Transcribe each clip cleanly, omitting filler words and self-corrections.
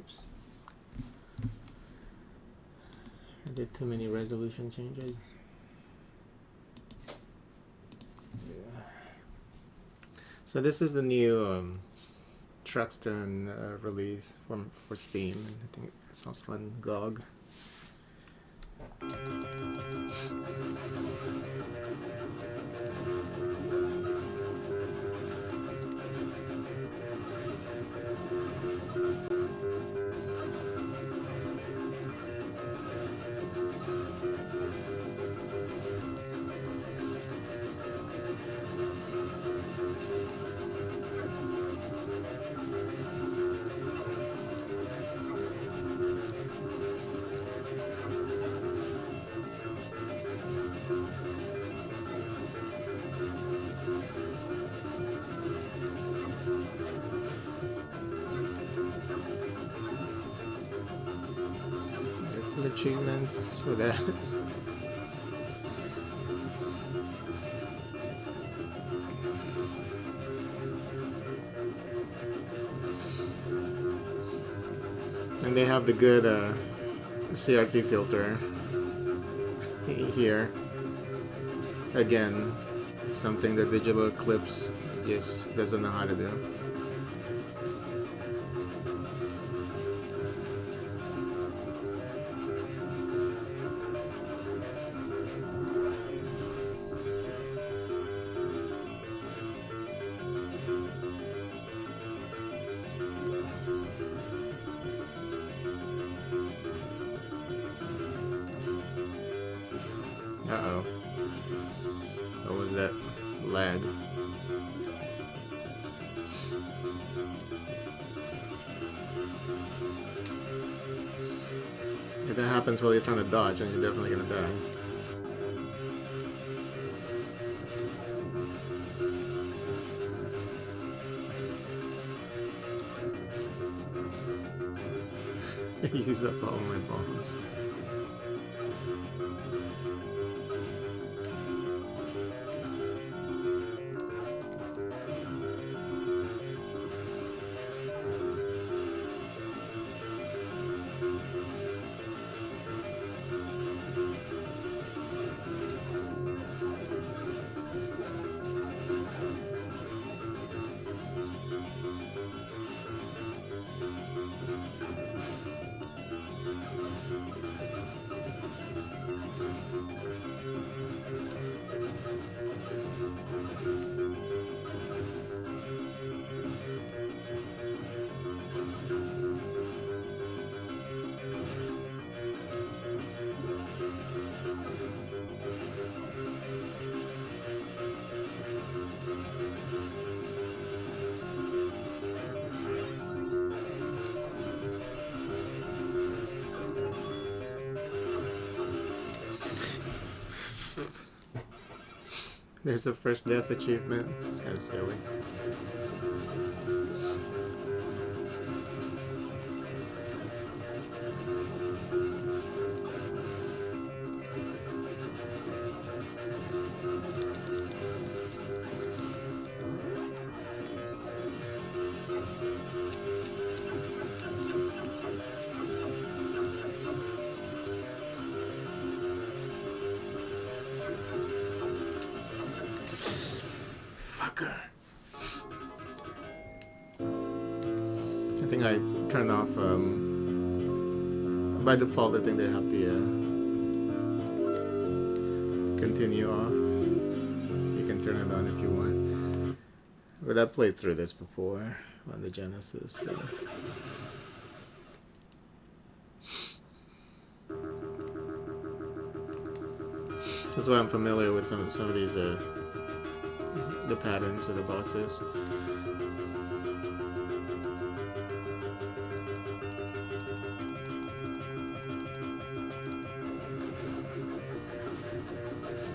Oops. I did too many resolution changes. Yeah. So this is the new Truxton release for Steam, and I think it's also on GOG. Achievements for that. And they have the good CRT filter here. Again, something that Digital Eclipse just doesn't know how to do. Uh-oh. What was that? Lag. If that happens while you're trying to dodge, then you're definitely gonna die. Use up all my bombs. There's a first death achievement. It's kind of silly. I think I turned off, by default I think they have the continue off. You can turn it on if you want. But I played through this before on the Genesis. So. That's why I'm familiar with some of these the patterns of the bosses.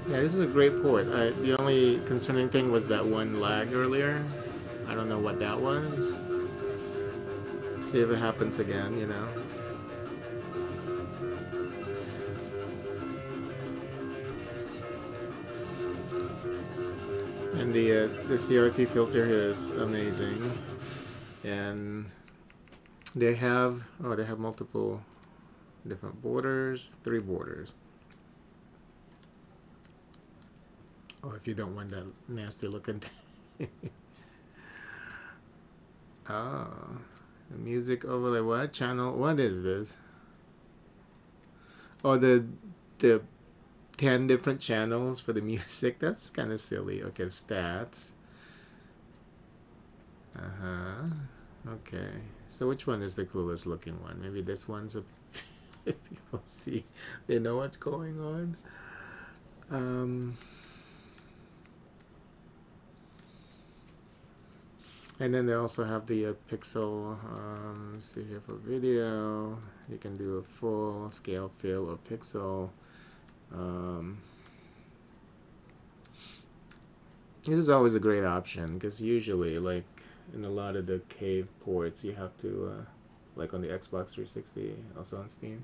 Yeah, this is a great port. The only concerning thing was that one lag earlier. I don't know what that was. See if it happens again, you know. And the CRT filter here is amazing. And they have multiple different borders, three borders. Oh, if you don't want that nasty looking. Oh, the music overlay. What channel? What is this? Oh, the 10 different channels for the music. That's kind of silly. Okay, stats. Uh huh. Okay. So which one is the coolest looking one? Maybe this one's a. People see, they know what's going on. Um, and then they also have the pixel. See here for video, you can do a full scale fill or pixel. Um, this is always a great option because usually, like in a lot of the cave ports, you have to, like on the Xbox 360, also on Steam,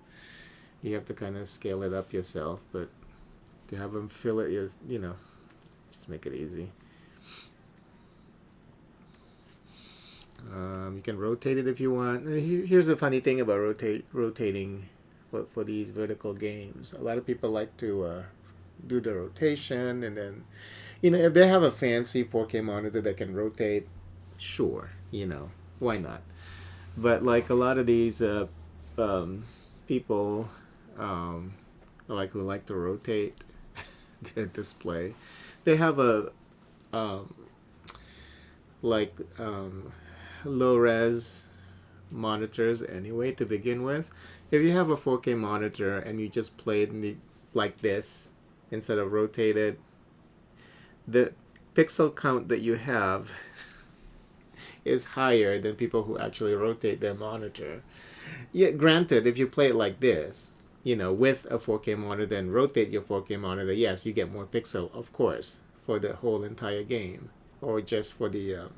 you have to kind of scale it up yourself. But to have them fill it is, just make it easy. You can rotate it if you want. Here's the funny thing about rotating for these vertical games. A lot of people like to do the rotation, and then if they have a fancy 4K monitor that can rotate, sure, why not? But like a lot of these um, people, um, like who like to rotate their display, they have a um, like low res monitors anyway to begin with. If you have a 4K monitor and you just play it like this instead of rotated, the pixel count that you have is higher than people who actually rotate their monitor. Yeah, granted, if you play it like this, with a 4K monitor and rotate your 4K monitor, yes, you get more pixel, of course, for the whole entire game, or just for the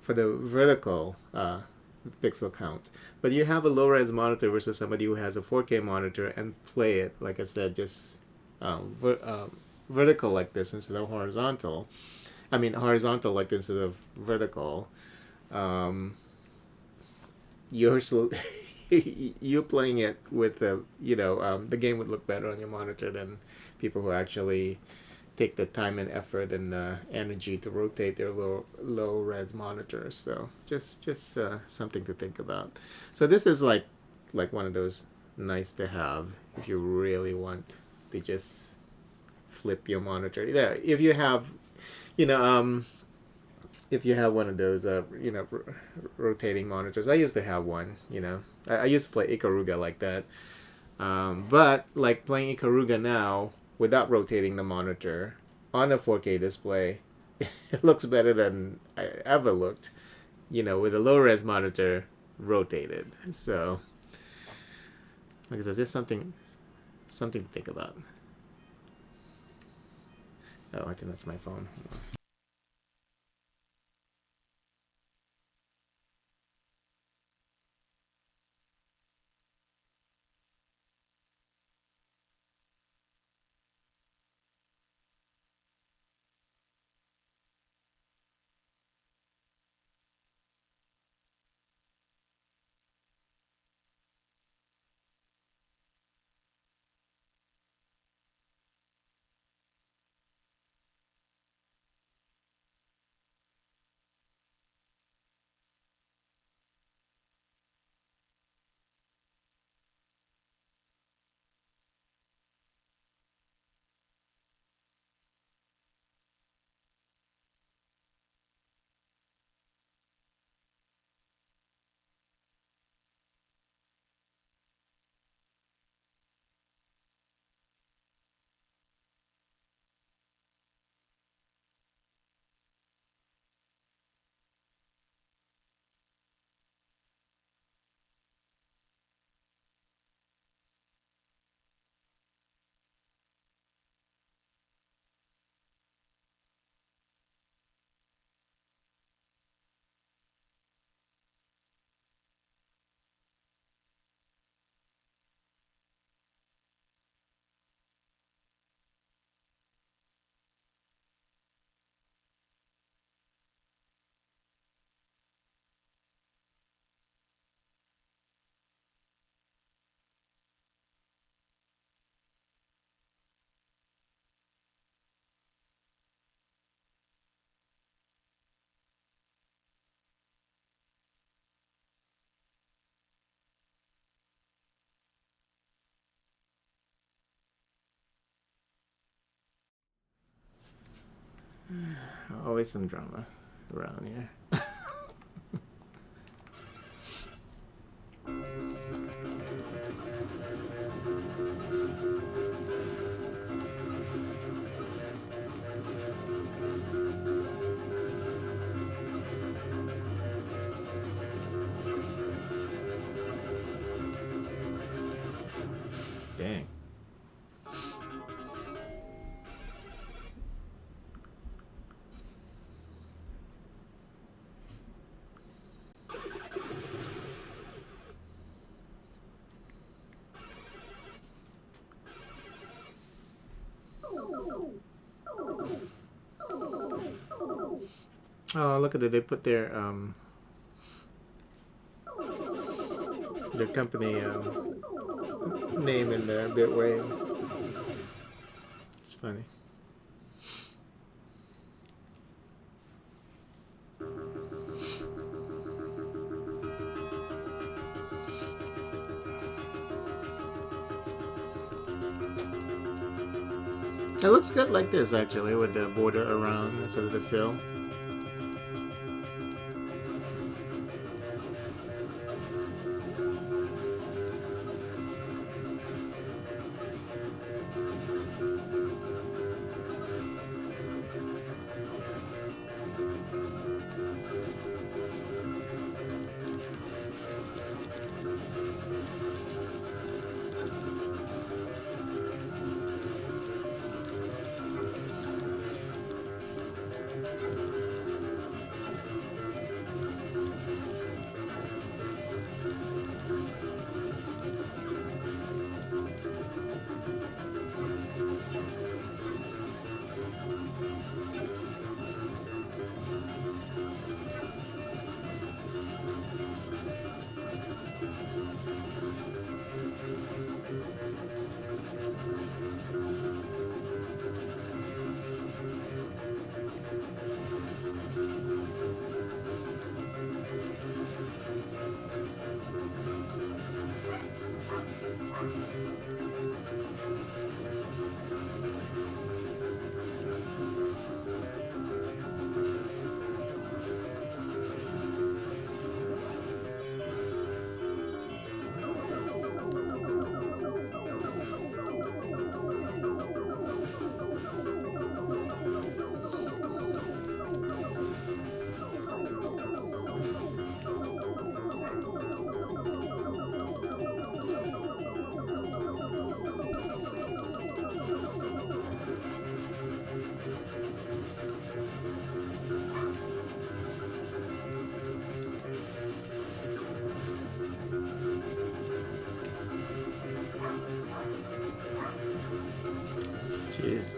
vertical pixel count. But you have a low res monitor versus somebody who has a 4K monitor and play it, like I said, just vertical like this instead of horizontal. I mean, horizontal like this instead of vertical. Um, you're still you playing it with the game would look better on your monitor than people who actually take the time and effort and energy to rotate their low res monitors. So just something to think about. So this is like one of those nice to have if you really want to just flip your monitor. Yeah, you know if you have one of those rotating monitors. I used to have one. I used to play Ikaruga like that. But like playing Ikaruga now without rotating the monitor on a 4K display, it looks better than I ever looked. With a low res monitor rotated. So, like I said, just something to think about. Oh, I think that's my phone. Always some drama around here. Dang. Oh, look at it. They put their company name in there, Bitwave. It's funny. It looks good like this, actually, with the border around instead of the fill. Jeez.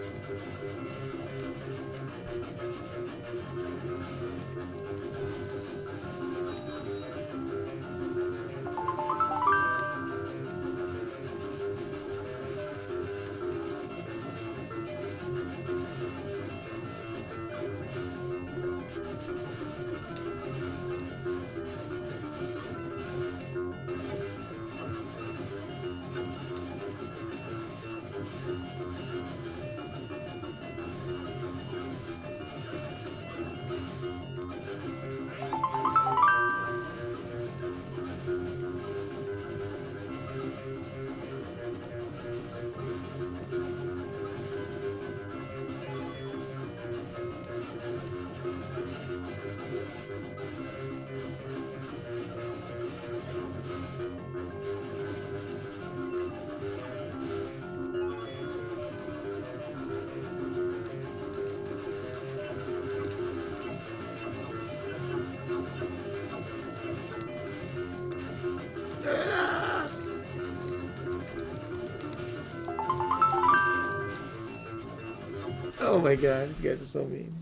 Oh my god, these guys are so mean.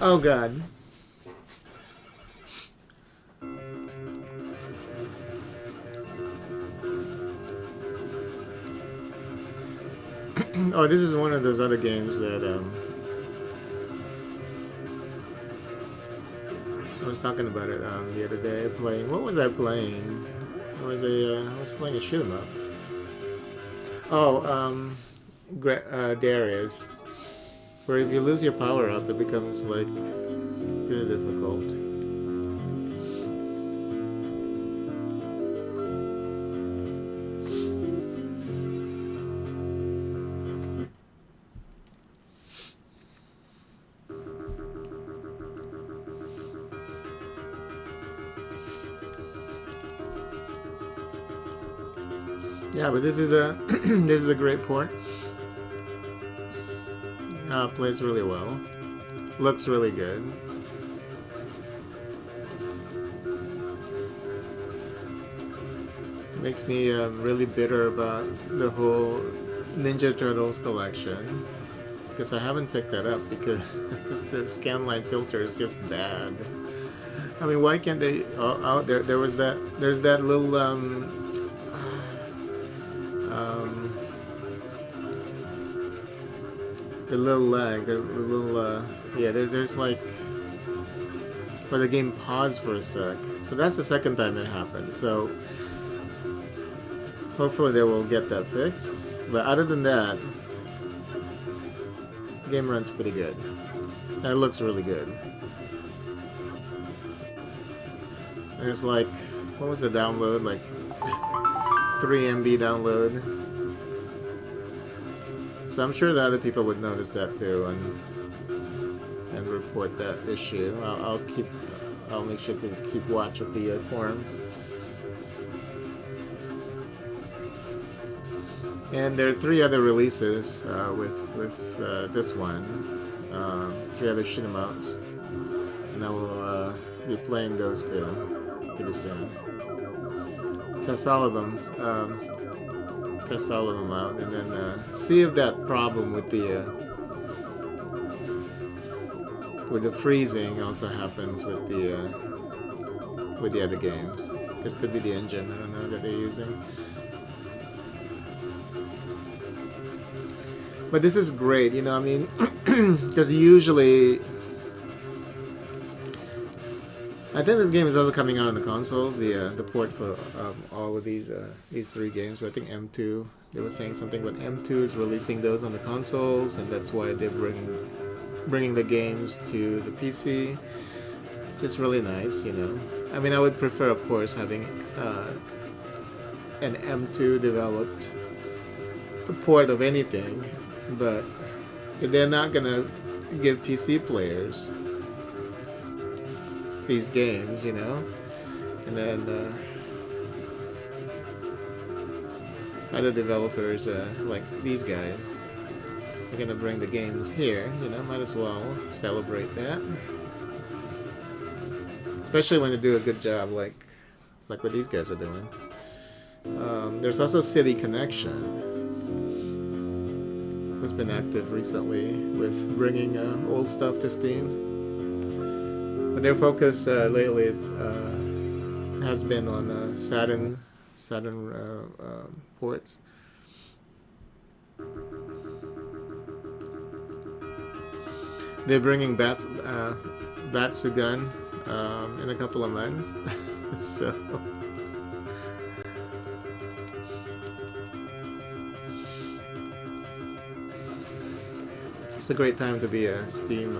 Oh god. Oh, this is one of those other games that I was talking about it the other day. Playing. What was I playing? I was playing a shoot 'em up. Oh, there is. Where if you lose your power up, it becomes like pretty difficult. Yeah, but this is a this is a great port. Plays really well. Looks really good. Makes me really bitter about the whole Ninja Turtles collection because I haven't picked that up because the scanline filter is just bad. I mean, why can't they? Oh, there was that. There's that little the little lag, the little yeah. There's like where the game paused for a sec. So that's the second time it happened. So hopefully they will get that fixed. But other than that, the game runs pretty good. And it looks really good. And it's like, what was the download? Like 3 MB download. So I'm sure the other people would notice that too and report that issue. I'll make sure to keep watch of the forums. And there are 3 other releases with this one, 3 other shoot 'em ups, and I will be playing those too pretty soon. Test all of them. Test all of them out, and then see if that problem with the freezing also happens with the other games. This could be the engine. I don't know that they're using. But this is great, you know. I mean, because usually, I think this game is also coming out on the consoles. The port for all of these 3 games. But I think M2. They were saying something about M2 is releasing those on the consoles, and that's why they're bringing the games to the PC. Just really nice, you know. I mean, I would prefer, of course, having an M2 developed port of anything, but they're not gonna give PC players these games, you know, and then other developers like these guys are gonna bring the games here, you know. Might as well celebrate that, especially when they do a good job like what these guys are doing. There's also City Connection, who's been active recently with bringing old stuff to Steam. But their focus lately has been on Saturn ports. They're bringing Batsugan in a couple of months, so it's a great time to be a Steam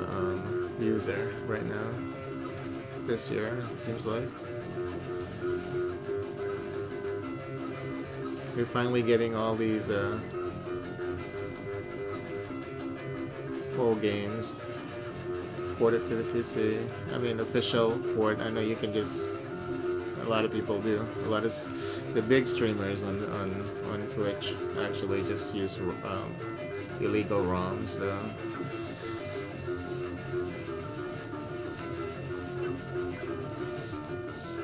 user right now. This year, it seems like we're finally getting all these full games ported to the PC. I mean, official port. I know you can just. A lot of people do. A lot of the big streamers on Twitch actually just use illegal ROMs. So.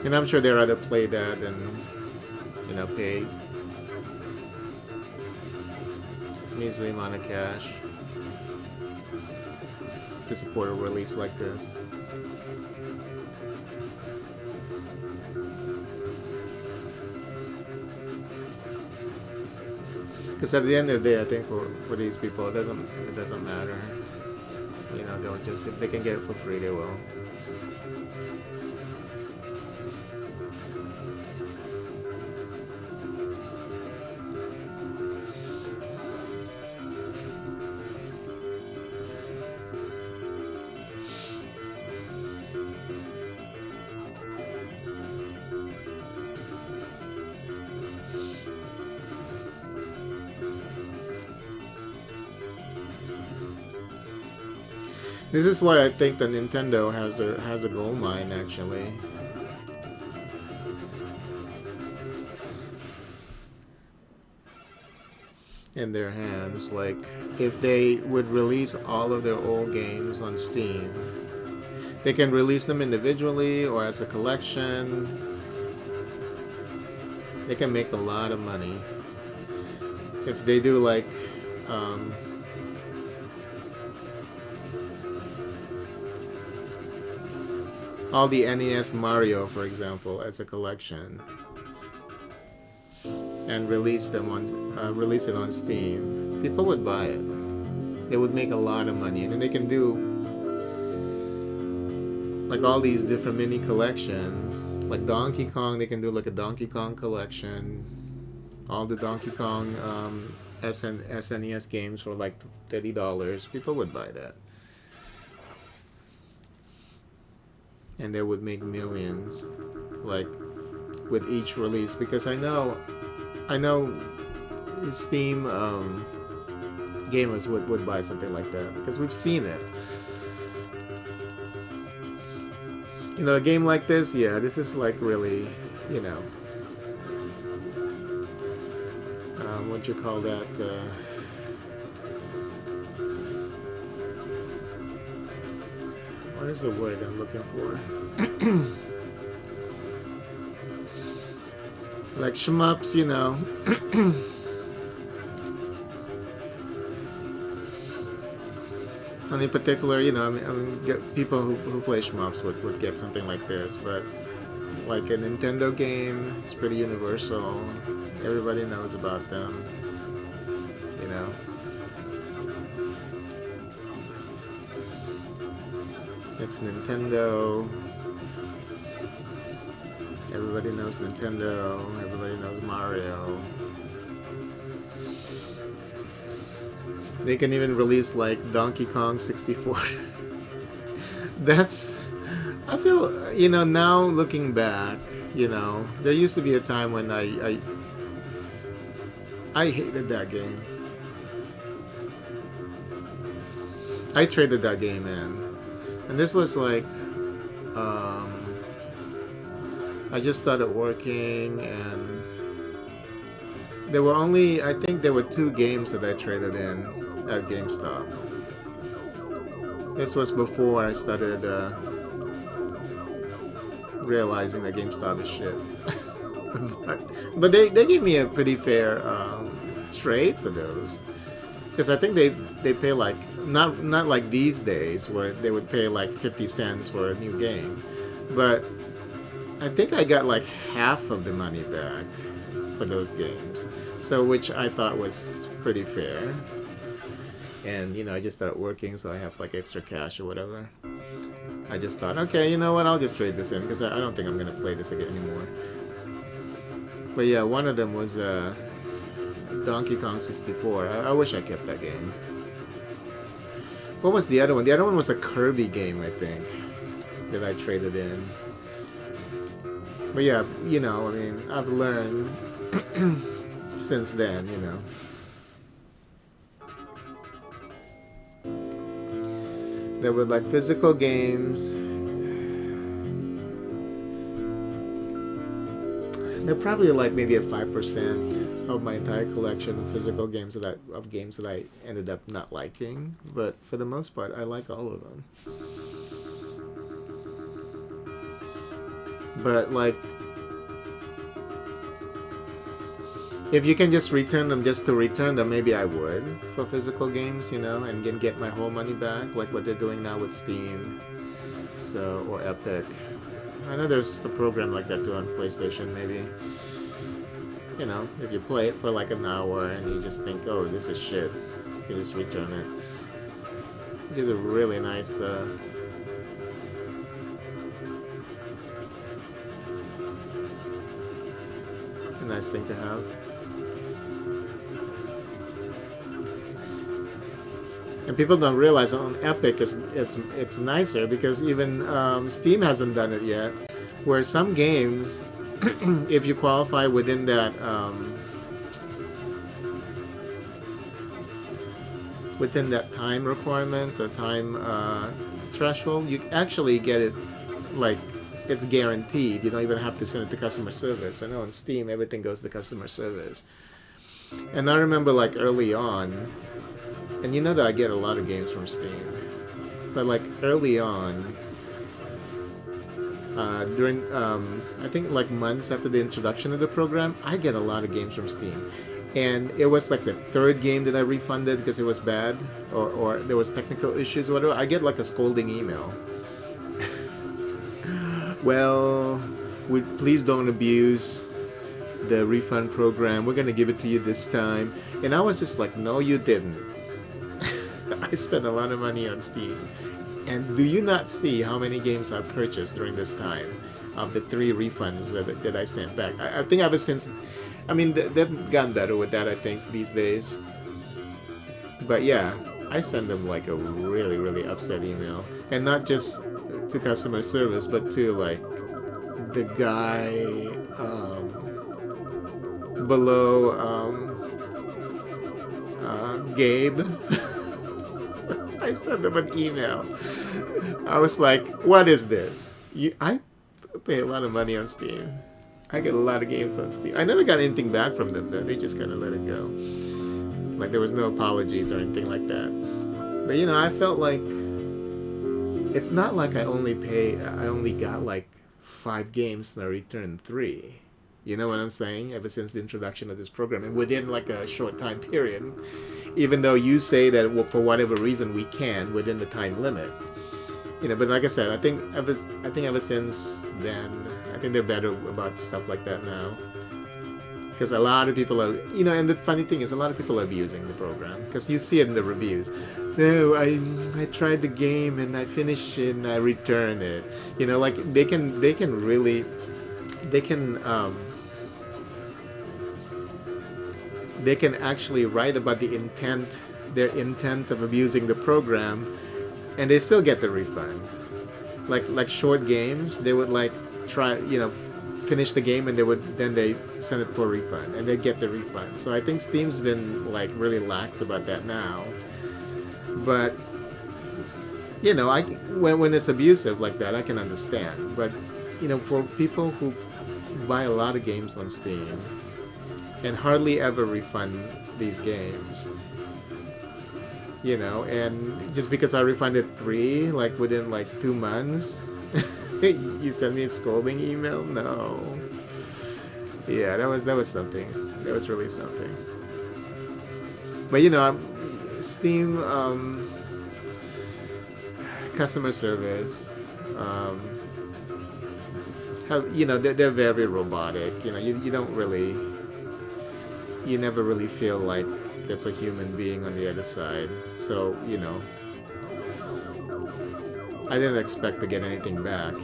And I'm sure they'd rather play that than, you know, pay measly amount of cash. to support a release like this. Because at the end of the day, I think for these people, it doesn't matter. You know, they'll just, if they can get it for free, they will. This is why I think the Nintendo has a gold mine actually. In their hands. Like, if they would release all of their old games on Steam, they can release them individually or as a collection. They can make a lot of money if they do like all the NES Mario, for example, as a collection, and release it on Steam. People would buy it. They would make a lot of money, and then they can do like all these different mini collections. Like Donkey Kong, they can do like a Donkey Kong collection. All the Donkey Kong SNES games for like $30. People would buy that. And they would make millions, like, with each release. Because I know Steam gamers would buy something like that, because we've seen it. You know, a game like this, yeah, this is like really, you know, what you call that, what is the word I'm looking for? Like shmups, you know. In particular, you know, I mean people who play shmups would get something like this, but like a Nintendo game, it's pretty universal. Everybody knows about them, you know. It's Nintendo. Everybody knows Nintendo. Everybody knows Mario. They can even release like Donkey Kong 64. That's, I feel, you know, now looking back, you know, there used to be a time when I hated that game. I traded that game in. And this was like, I just started working, and there were only, I think there were 2 games that I traded in at GameStop. This was before I started realizing that GameStop is shit. but they gave me a pretty fair trade for those. Because I think they pay like, not like these days where they would pay like 50 cents for a new game, but I think I got like half of the money back for those games, so which I thought was pretty fair. And you know, I just started working, so I have like extra cash or whatever. I just thought, okay, you know what, I'll just trade this in, because I don't think I'm gonna play this again anymore. But yeah, one of them was Donkey Kong 64. I wish I kept that game. What was the other one? The other one was a Kirby game, I think, that I traded in. But yeah, you know, I mean, I've learned since then, you know. There were like physical games. They're probably like maybe a 5% of my entire collection of physical games that I ended up not liking. But for the most part, I like all of them. But like, If you can just return them just to return them, maybe I would for physical games, and then get my whole money back, like what they're doing now with Steam, or Epic. I know there's a program like that too on PlayStation, maybe. If you play it for like an hour and you just think, oh, this is shit, you can just return it. Which is a really nice, nice thing to have. And people don't realize on Epic it's nicer because even Steam hasn't done it yet. Where some games, if you qualify within that time requirement or time threshold, you actually get it like it's guaranteed. You don't even have to send it to customer service. I know on Steam everything goes to customer service. And I remember like early on, and you know that I get a lot of games from Steam, but like early on, during I think like months after the introduction of the program, I get a lot of games from Steam. And it was like the third game that I refunded because it was bad or there was technical issues or whatever. I get like a scolding email. Well, please don't abuse the refund program. We're going to give it to you this time. And I was just like, no, you didn't. I spent a lot of money on Steam. And do you not see how many games I've purchased during this time of the 3 refunds that I sent back? I think ever since... I mean, they've gotten better with that, I think, these days. But yeah, I send them like a really, really upset email. And not just to customer service, but to like the guy below Gabe. I sent them an email. I was like, what is this? I pay a lot of money on Steam. I get a lot of games on Steam. I never got anything back from them though. They just kind of let it go. Like there was no apologies or anything like that. But I felt like it's not like I only got like 5 games and I returned 3. You know what I'm saying? Ever since the introduction of this program, and within like a short time period, even though you say that for whatever reason we can within the time limit. But like I said, I think ever since then, I think they're better about stuff like that now. Because a lot of people are, and the funny thing is, a lot of people are abusing the program. Because you see it in the reviews. No, I tried the game and I finished it and I returned it. Like they can actually write about their intent of abusing the program, and they still get the refund. Like short games, they would like try, finish the game and they send it for a refund and they get the refund. So I think Steam's been like really lax about that now. But when it's abusive like that, I can understand. But for people who buy a lot of games on Steam and hardly ever refund these games, and just because I refunded 3 like within like 2 months, you send me a scolding email? No. Yeah, that was something. That was really something. But Steam customer service they're very robotic. You don't really, you never really feel like there's a human being on the other side. So I didn't expect to get anything back.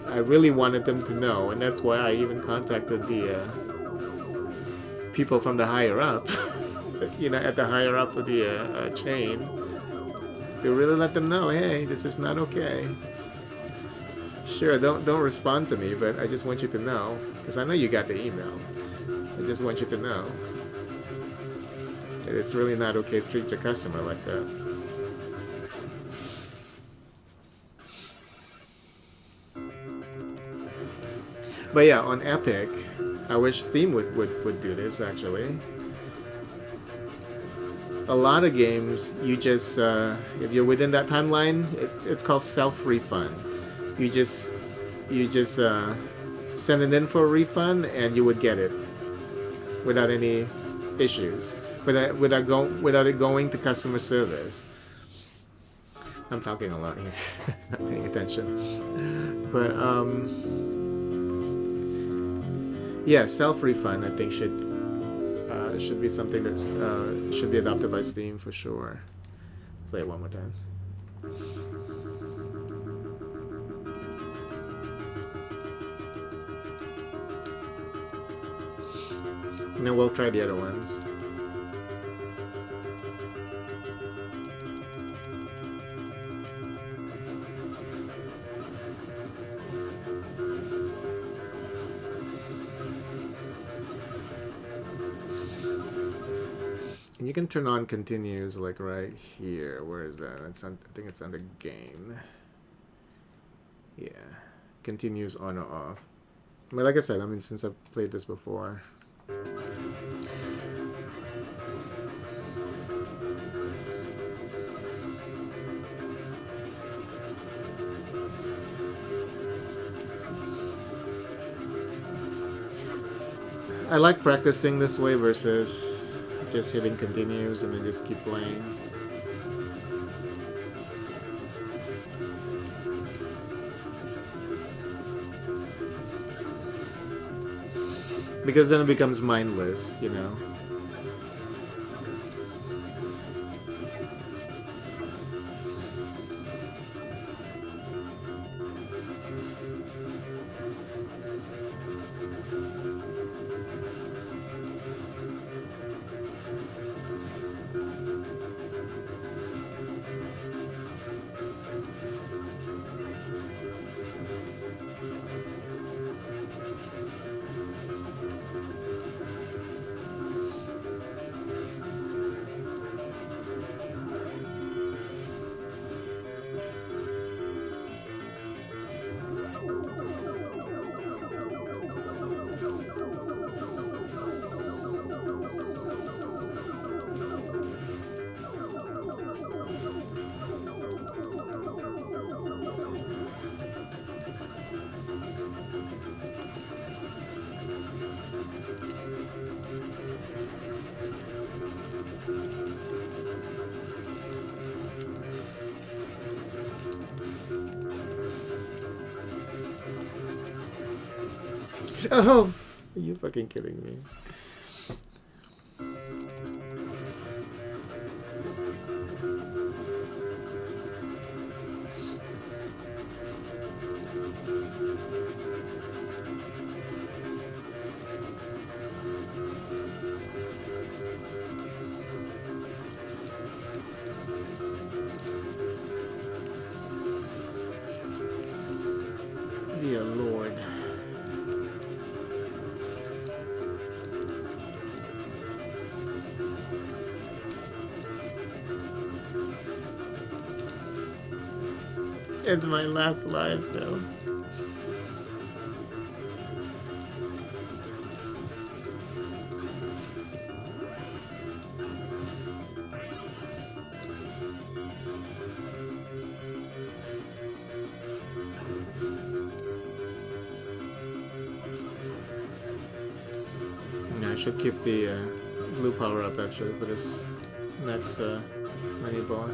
I really wanted them to know, and that's why I even contacted the people from the higher up, at the higher up of the chain, to really let them know, hey, this is not okay. Sure, don't respond to me, but I just want you to know, because I know you got the email. I just want you to know that it's really not okay to treat your customer like that. But yeah, on Epic, I wish Steam would do this actually. A lot of games, you just, if you're within that timeline, it's called self-refund. You just send it in for a refund and you would get it without any issues, without it going to customer service. I'm talking a lot here. Not paying attention. But yeah, self-refund I think should be something that should be adopted by Steam for sure. Play it one more time. And then we'll try the other ones. And you can turn on continues like right here. Where is that? I think it's under game. Yeah. Continues on or off. But like I said, since I've played this before. I like practicing this way versus just hitting continues and then just keep playing. Because then it becomes mindless, you know. Oh, are you fucking kidding me? Dear Lord. It's my last live, so. Yeah, I should keep the blue power up actually for this next mini boss.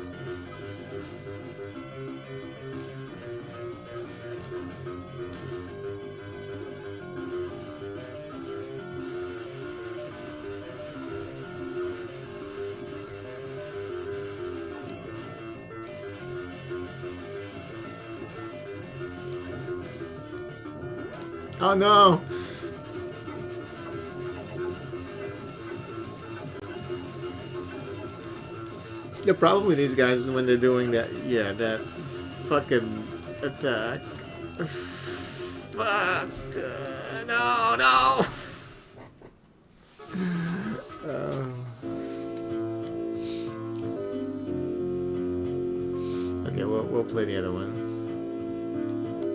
Oh no! The problem with these guys is when they're doing that, yeah, that fucking attack. Fuck! No, no! Okay, we'll play the other ones.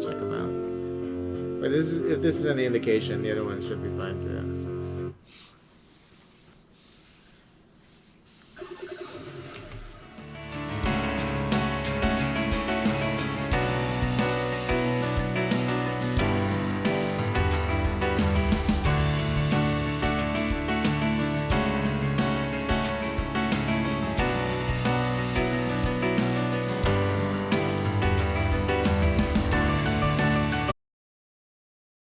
Check them out. But if this is any indication, the other ones should be fine too.